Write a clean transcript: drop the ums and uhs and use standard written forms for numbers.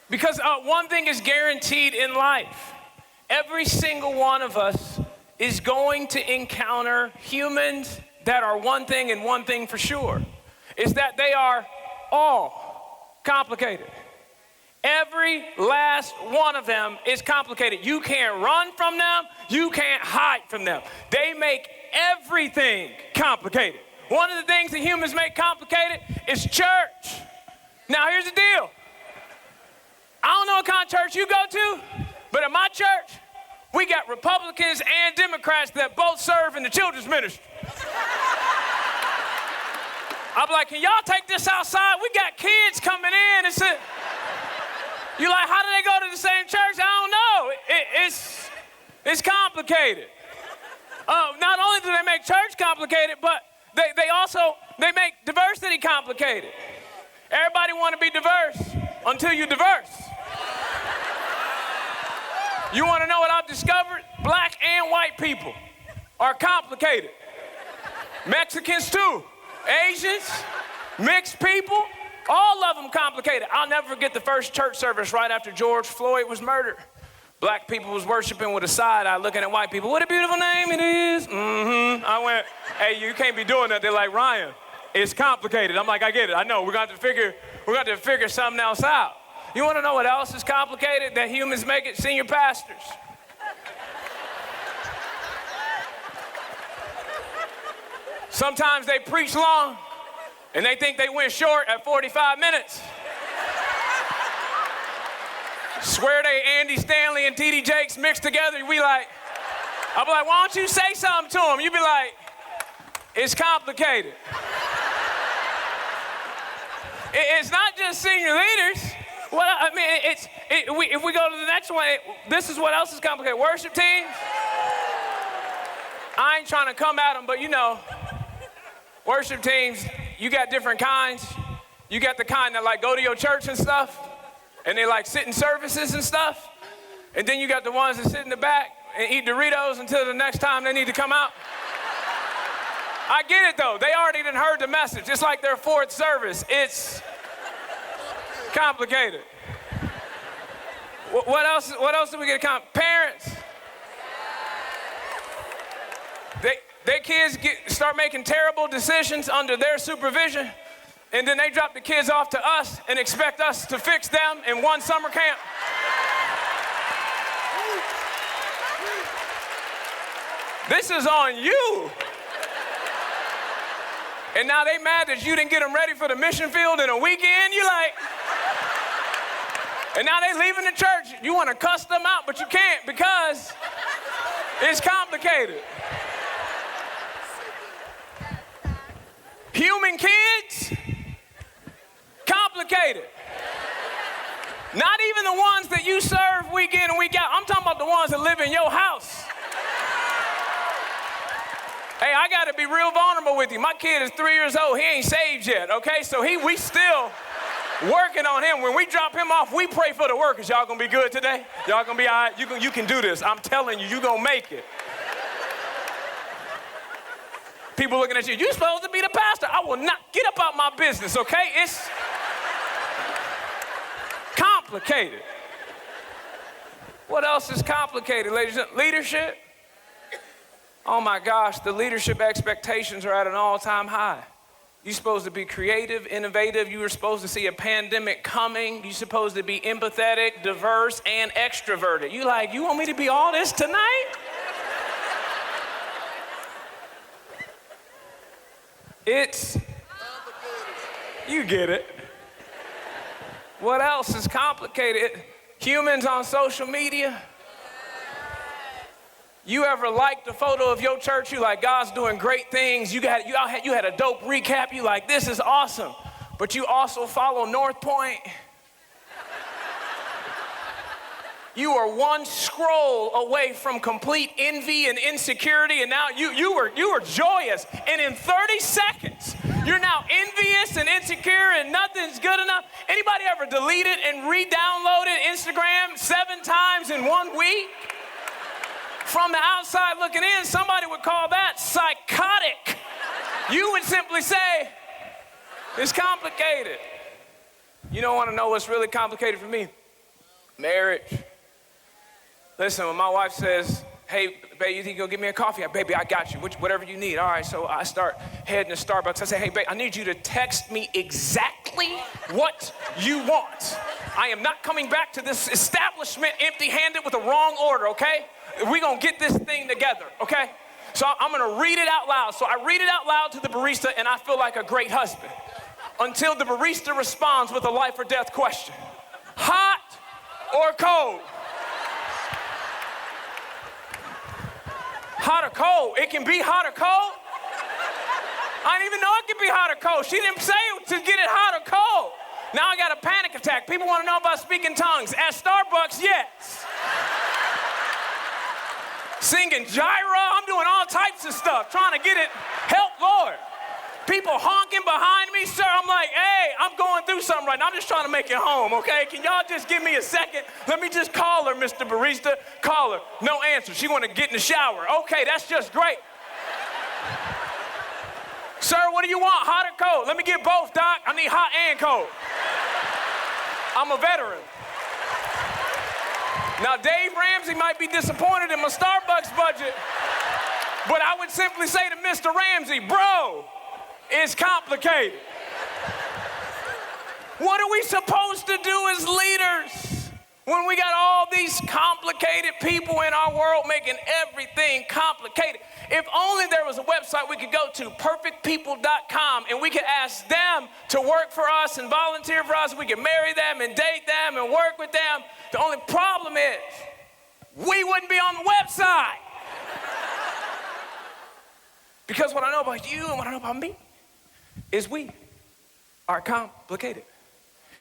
Because one thing is guaranteed in life. Every single one of us is going to encounter humans that are one thing and one thing for sure, is that they are all complicated. Every last one of them is complicated. You can't run from them. You can't hide from them. They make everything complicated. One of the things that humans make complicated is church. Now, here's the deal. I don't know what kind of church you go to, but at my church, we got Republicans and Democrats that both serve in the children's ministry. I'm like, can y'all take this outside? We got kids coming in and say, you're like, how do they go to the same church? I don't know. It's complicated. Not only do they make church complicated, but they make diversity complicated. Everybody want to be diverse until you're diverse. You want to know what I've discovered? Black and white people are complicated. Mexicans too. Asians, mixed people, all of them complicated. I'll never forget the first church service right after George Floyd was murdered. Black people was worshiping with a side eye looking at white people. What a beautiful name it is. I went, hey, you can't be doing that. They're like, Ryan, it's complicated. I'm like, I get it. I know. We're going to figure something else out. You want to know what else is complicated that humans make it? Senior pastors. Sometimes they preach long and they think they went short at 45 minutes. Swear they Andy Stanley and T.D. Jakes mixed together. I'll be like, why don't you say something to them? You be like, it's complicated. It's not just senior leaders. If we go to the next one, this is what else is complicated. Worship teams. I ain't trying to come at them, but you know, worship teams, you got different kinds. You got the kind that like go to your church and stuff, and they like sit in services and stuff. And then you got the ones that sit in the back and eat Doritos until the next time they need to come out. I get it though. They already done heard the message. It's like their fourth service. It's complicated. What else do we get? Parents. Their kids start making terrible decisions under their supervision, and then they drop the kids off to us and expect us to fix them in one summer camp. This is on you. And now they mad that you didn't get them ready for the mission field in a weekend. You like, and now they leaving the church. You want to cuss them out, but you can't because it's complicated. Human kids, complicated. Not even the ones that you serve week in and week out. I'm talking about the ones that live in your house. Hey, I got to be real vulnerable with you. My kid is 3 years old. He ain't saved yet, okay? So we still working on him. When we drop him off, we pray for the workers. Y'all gonna be good today? Y'all gonna be all right? You can do this. I'm telling you, you gonna make it. People looking at you, you're supposed to be the pastor. I will not. Get up out my business, okay? It's complicated. What else is complicated, ladies and gentlemen? Leadership. Oh my gosh, the leadership expectations are at an all-time high. You're supposed to be creative, innovative. You were supposed to see a pandemic coming. You're supposed to be empathetic, diverse, and extroverted. You want me to be all this tonight? It's, you get it. What else is complicated? Humans on social media. You ever liked a photo of your church? You like, God's doing great things. You had a dope recap. You like, this is awesome. But you also follow North Point. You are one scroll away from complete envy and insecurity, and now you were joyous. And in 30 seconds, you're now envious and insecure and nothing's good enough. Anybody ever deleted and re-downloaded Instagram 7 times in 1 week? From the outside looking in, somebody would call that psychotic. You would simply say, it's complicated. You don't want to know what's really complicated for me? Marriage. Listen, when my wife says, hey, babe, you think you'll give me a coffee? Baby, I got you, whatever you need. All right, so I start heading to Starbucks. I say, hey, babe, I need you to text me exactly what you want. I am not coming back to this establishment empty-handed with a wrong order, okay? We're gonna get this thing together, okay? So I'm gonna read it out loud. So I read it out loud to the barista, and I feel like a great husband until the barista responds with a life or death question. Hot or cold? Hot or cold? It can be hot or cold? I didn't even know it could be hot or cold. She didn't say to get it hot or cold. Now I got a panic attack. People want to know about speaking tongues. At Starbucks, yes. Singing gyra, I'm doing all types of stuff, trying to get it. Help, Lord. People honking behind me, sir. I'm like, hey, I'm going through something right now. I'm just trying to make it home, okay? Can y'all just give me a second? Let me just call her, Mr. Barista. Call her. No answer. She want to get in the shower. Okay, that's just great. Sir, what do you want, hot or cold? Let me get both, Doc. I need hot and cold. I'm a veteran. Now, Dave Ramsey might be disappointed in my Starbucks budget, but I would simply say to Mr. Ramsey, bro, it's complicated. What are we supposed to do as leaders when we got all these complicated people in our world making everything complicated? If only there was a website we could go to, perfectpeople.com, and we could ask them to work for us and volunteer for us. We could marry them and date them and work with them. The only problem is we wouldn't be on the website. Because what I know about you and what I know about me is we are complicated.